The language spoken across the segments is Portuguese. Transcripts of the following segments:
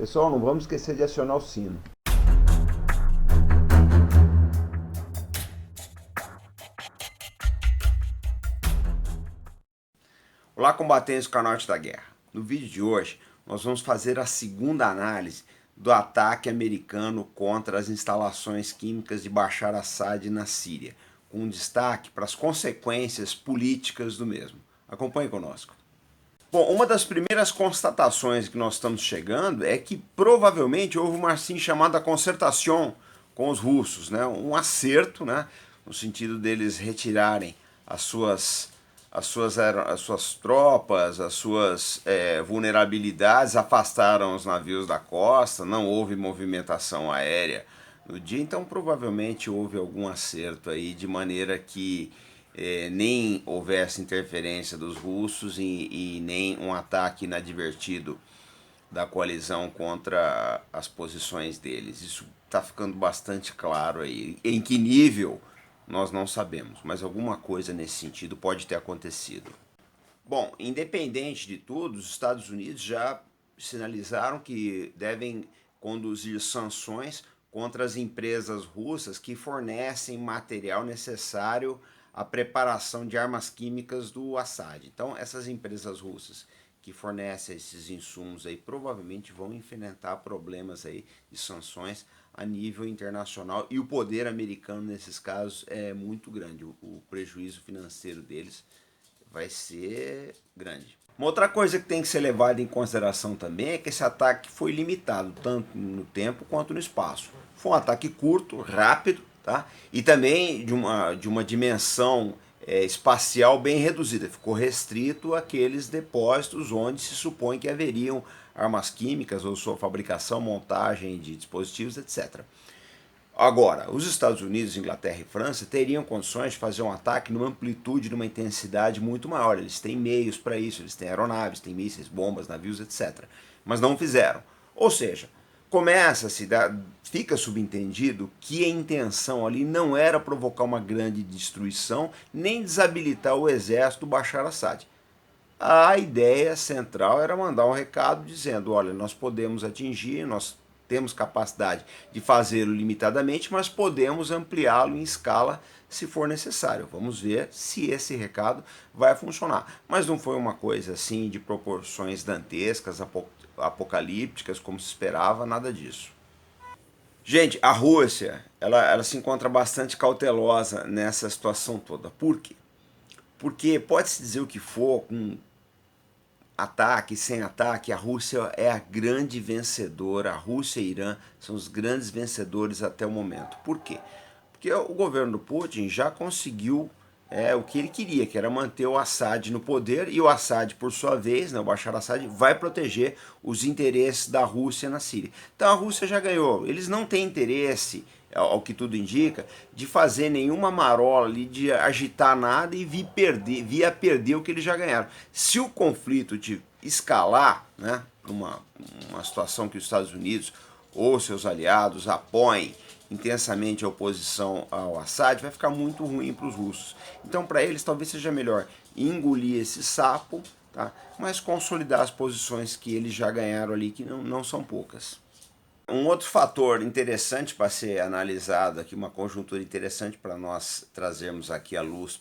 Pessoal, não vamos esquecer de acionar o sino. Olá, combatentes do canal Arte da Guerra. No vídeo de hoje, nós vamos fazer a segunda análise do ataque americano contra as instalações químicas de Bashar Assad na Síria, com destaque para as consequências políticas do mesmo. Acompanhe conosco. Bom, uma das primeiras constatações que nós estamos chegando é que provavelmente houve uma assim chamada concertação com os russos, né? Um acerto, né? No sentido deles retirarem as suas tropas, as suas vulnerabilidades, afastaram os navios da costa, não houve movimentação aérea no dia, então provavelmente houve algum acerto aí de maneira que nem houvesse interferência dos russos e nem um ataque inadvertido da coalizão contra as posições deles. Isso está ficando bastante claro aí. Em que nível, nós não sabemos, mas alguma coisa nesse sentido pode ter acontecido. Bom, independente de tudo, os Estados Unidos já sinalizaram que devem conduzir sanções contra as empresas russas que fornecem material necessário à preparação de armas químicas do Assad. Então, essas empresas russas que fornecem esses insumos aí provavelmente vão enfrentar problemas aí de sanções a nível internacional, e o poder americano nesses casos é muito grande. O prejuízo financeiro deles vai ser grande. Uma outra coisa que tem que ser levada em consideração também é que esse ataque foi limitado tanto no tempo quanto no espaço. Foi um ataque curto, rápido, tá? E também de uma dimensão espacial bem reduzida. Ficou restrito àqueles depósitos onde se supõe que haveriam armas químicas ou sua fabricação, montagem de dispositivos, etc. Agora, os Estados Unidos, Inglaterra e França teriam condições de fazer um ataque numa amplitude, numa intensidade muito maior. Eles têm meios para isso, eles têm aeronaves, têm mísseis, bombas, navios, etc. Mas não fizeram. Ou seja, fica subentendido que a intenção ali não era provocar uma grande destruição, nem desabilitar o exército do Bashar Assad. A ideia central era mandar um recado dizendo, olha, nós podemos atingir, nós temos capacidade de fazê-lo limitadamente, mas podemos ampliá-lo em escala se for necessário. Vamos ver se esse recado vai funcionar. Mas não foi uma coisa assim de proporções dantescas, apocalípticas, como se esperava, nada disso. Gente, a Rússia, ela se encontra bastante cautelosa nessa situação toda. Por quê? Porque pode-se dizer o que for, com ataque, sem ataque, a Rússia é a grande vencedora. A Rússia e Irã são os grandes vencedores até o momento. Por quê? Porque o governo do Putin já conseguiu o que ele queria, que era manter o Assad no poder, e o Assad, por sua vez, né, o Bashar Assad, vai proteger os interesses da Rússia na Síria. Então a Rússia já ganhou. Eles não têm interesse, ao que tudo indica, de fazer nenhuma marola ali, de agitar nada e vir a perder o que eles já ganharam. Se o conflito escalar, né, uma situação que os Estados Unidos ou seus aliados apoiem intensamente a oposição ao Assad, vai ficar muito ruim para os russos. Então, para eles, talvez seja melhor engolir esse sapo, tá? Mas consolidar as posições que eles já ganharam ali, que não são poucas. Um outro fator interessante para ser analisado aqui, uma conjuntura interessante para nós trazermos aqui à luz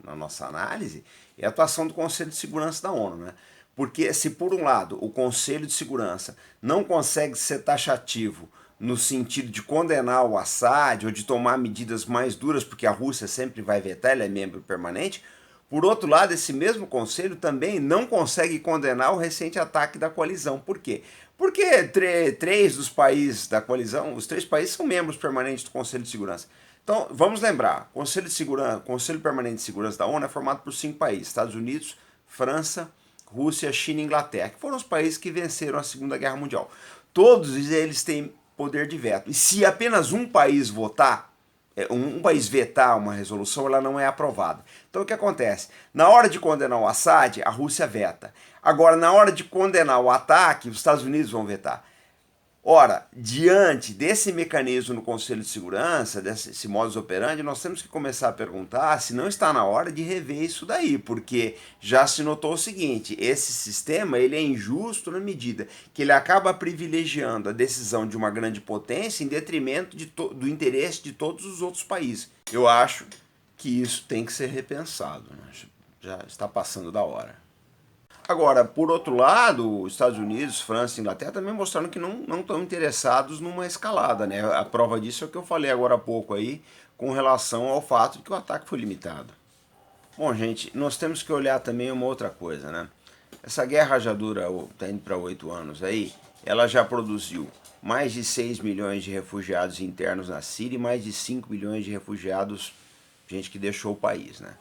na nossa análise, é a atuação do Conselho de Segurança da ONU, né? Porque se por um lado o Conselho de Segurança não consegue ser taxativo no sentido de condenar o Assad ou de tomar medidas mais duras, porque a Rússia sempre vai vetar, ele é membro permanente, por outro lado, esse mesmo conselho também não consegue condenar o recente ataque da coalizão. Por quê? Porque três dos países da coalizão, os 3 países são membros permanentes do Conselho de Segurança. Então, vamos lembrar, Conselho Permanente de Segurança da ONU é formado por 5 países, Estados Unidos, França, Rússia, China e Inglaterra, que foram os países que venceram a Segunda Guerra Mundial. Todos eles têm poder de veto. E se apenas um país votar, um país vetar uma resolução, ela não é aprovada. Então o que acontece? Na hora de condenar o Assad, a Rússia veta. Agora, na hora de condenar o ataque, os Estados Unidos vão vetar. Ora, diante desse mecanismo no Conselho de Segurança, desse modus operandi, nós temos que começar a perguntar se não está na hora de rever isso daí, porque já se notou o seguinte, esse sistema ele é injusto na medida que ele acaba privilegiando a decisão de uma grande potência em detrimento do interesse de todos os outros países. Eu acho que isso tem que ser repensado, né? Já está passando da hora. Agora, por outro lado, os Estados Unidos, França e Inglaterra também mostraram que não estão interessados numa escalada, né? A prova disso é o que eu falei agora há pouco aí, com relação ao fato de que o ataque foi limitado. Bom, gente, nós temos que olhar também uma outra coisa, né? Essa guerra já dura, está indo para 8 anos aí, ela já produziu mais de 6 milhões de refugiados internos na Síria e mais de 5 milhões de refugiados, gente que deixou o país, né?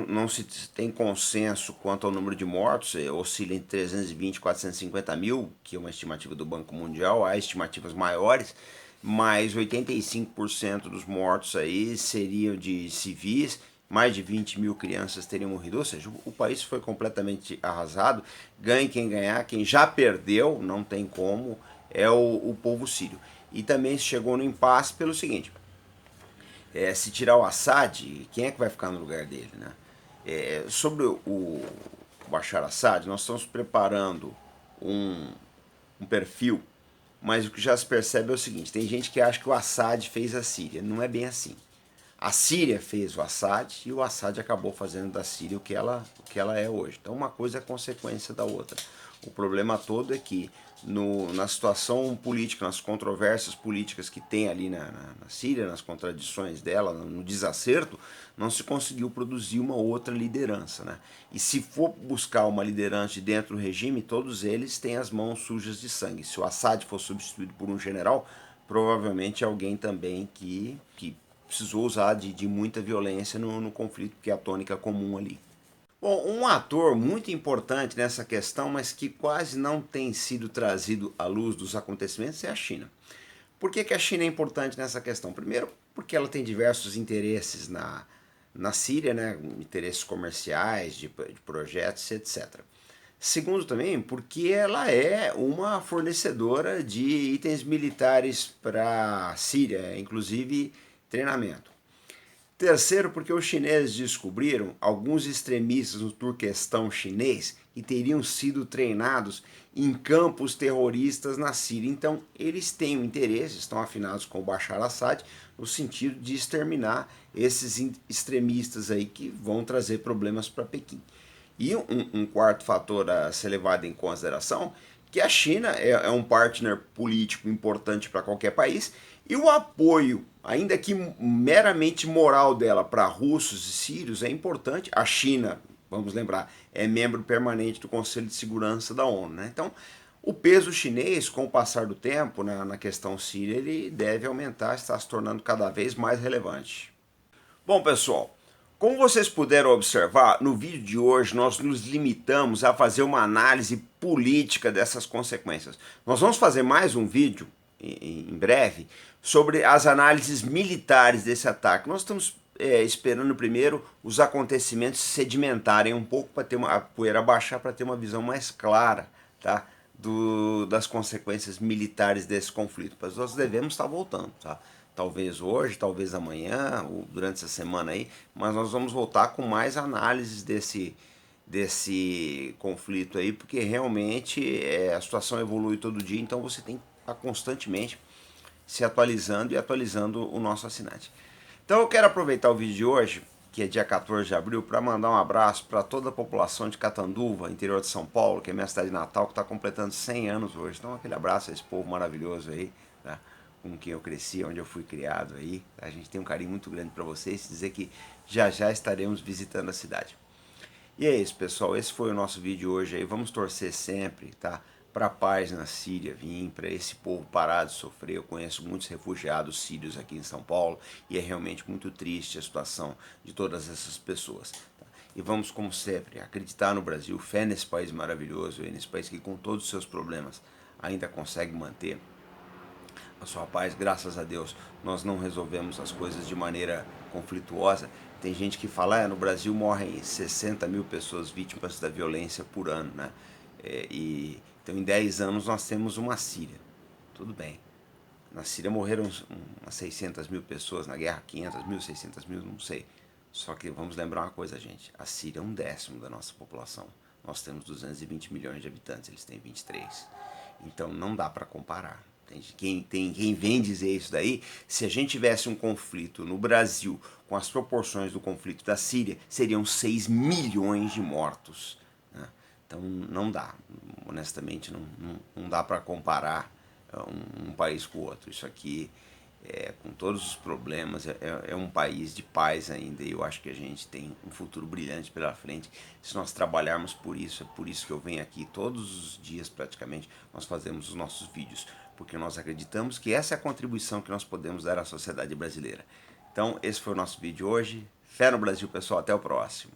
Não se tem consenso quanto ao número de mortos, oscila entre 320 e 450 mil, que é uma estimativa do Banco Mundial, há estimativas maiores, mas 85% dos mortos aí seriam de civis, mais de 20 mil crianças teriam morrido, ou seja, o país foi completamente arrasado, ganhe quem ganhar, quem já perdeu, não tem como, é o povo sírio. E também chegou no impasse pelo seguinte, se tirar o Assad, quem é que vai ficar no lugar dele, né? Sobre o Bashar Assad, nós estamos preparando um perfil, mas o que já se percebe é o seguinte, tem gente que acha que o Assad fez a Síria, não é bem assim. A Síria fez o Assad e o Assad acabou fazendo da Síria o que ela é hoje. Então uma coisa é consequência da outra. O problema todo é que na situação política, nas controvérsias políticas que tem ali na Síria, nas contradições dela, no desacerto, não se conseguiu produzir uma outra liderança, né? E se for buscar uma liderança de dentro do regime, todos eles têm as mãos sujas de sangue. Se o Assad for substituído por um general, provavelmente alguém também que precisou usar de muita violência no conflito, que é a tônica comum ali. Bom, um ator muito importante nessa questão, mas que quase não tem sido trazido à luz dos acontecimentos, é a China. Por que a China é importante nessa questão? Primeiro, porque ela tem diversos interesses na Síria, né? Interesses comerciais, de projetos, etc. Segundo também, porque ela é uma fornecedora de itens militares para a Síria, inclusive treinamento. Terceiro, porque os chineses descobriram alguns extremistas no Turquestão chinês que teriam sido treinados em campos terroristas na Síria. Então, eles têm um interesse, estão afinados com o Bashar Assad, no sentido de exterminar esses extremistas aí que vão trazer problemas para Pequim. E um quarto fator a ser levado em consideração, que a China é um partner político importante para qualquer país, e o apoio, ainda que meramente moral dela para russos e sírios é importante. A China, vamos lembrar, é membro permanente do Conselho de Segurança da ONU, né? Então, o peso chinês, com o passar do tempo na questão síria, ele deve aumentar, está se tornando cada vez mais relevante. Bom, pessoal, como vocês puderam observar, no vídeo de hoje nós nos limitamos a fazer uma análise política dessas consequências. Nós vamos fazer mais um vídeo, em breve, sobre as análises militares desse ataque. Nós estamos esperando primeiro os acontecimentos sedimentarem um pouco para ter a poeira baixar, para ter uma visão mais clara, tá, das consequências militares desse conflito. Mas nós devemos estar voltando, tá? Talvez hoje, talvez amanhã, ou durante essa semana aí, mas nós vamos voltar com mais análises desse conflito aí, porque realmente a situação evolui todo dia, então você tem que estar constantemente se atualizando e atualizando o nosso assinante. Então eu quero aproveitar o vídeo de hoje, que é dia 14 de abril, para mandar um abraço para toda a população de Catanduva, interior de São Paulo, que é minha cidade natal, que está completando 100 anos hoje. Então aquele abraço a esse povo maravilhoso aí, tá? Com quem eu cresci, onde eu fui criado aí. A gente tem um carinho muito grande para vocês, dizer que já estaremos visitando a cidade. E é isso, pessoal, esse foi o nosso vídeo hoje aí. Vamos torcer sempre, tá? Para a paz na Síria vir, para esse povo parar de sofrer. Eu conheço muitos refugiados sírios aqui em São Paulo e é realmente muito triste a situação de todas essas pessoas. Tá? E vamos, como sempre, acreditar no Brasil, fé nesse país maravilhoso, nesse país que com todos os seus problemas ainda consegue manter a sua paz. Graças a Deus nós não resolvemos as coisas de maneira conflituosa. Tem gente que fala, no Brasil morrem 60 mil pessoas vítimas da violência por ano, né? E Então em 10 anos nós temos uma Síria. Tudo bem. Na Síria morreram umas 600 mil pessoas, na guerra 500 mil, 600 mil, não sei. Só que vamos lembrar uma coisa, gente. A Síria é 1/10 da nossa população. Nós temos 220 milhões de habitantes, eles têm 23. Então não dá para comparar. Quem vem dizer isso daí, se a gente tivesse um conflito no Brasil com as proporções do conflito da Síria, seriam 6 milhões de mortos. Né? Então não dá, honestamente não dá para comparar um país com o outro. Isso aqui, com todos os problemas, é um país de paz ainda, e eu acho que a gente tem um futuro brilhante pela frente se nós trabalharmos por isso. É por isso que eu venho aqui todos os dias praticamente, nós fazemos os nossos vídeos, porque nós acreditamos que essa é a contribuição que nós podemos dar à sociedade brasileira. Então esse foi o nosso vídeo hoje. Fé no Brasil, pessoal, até o próximo.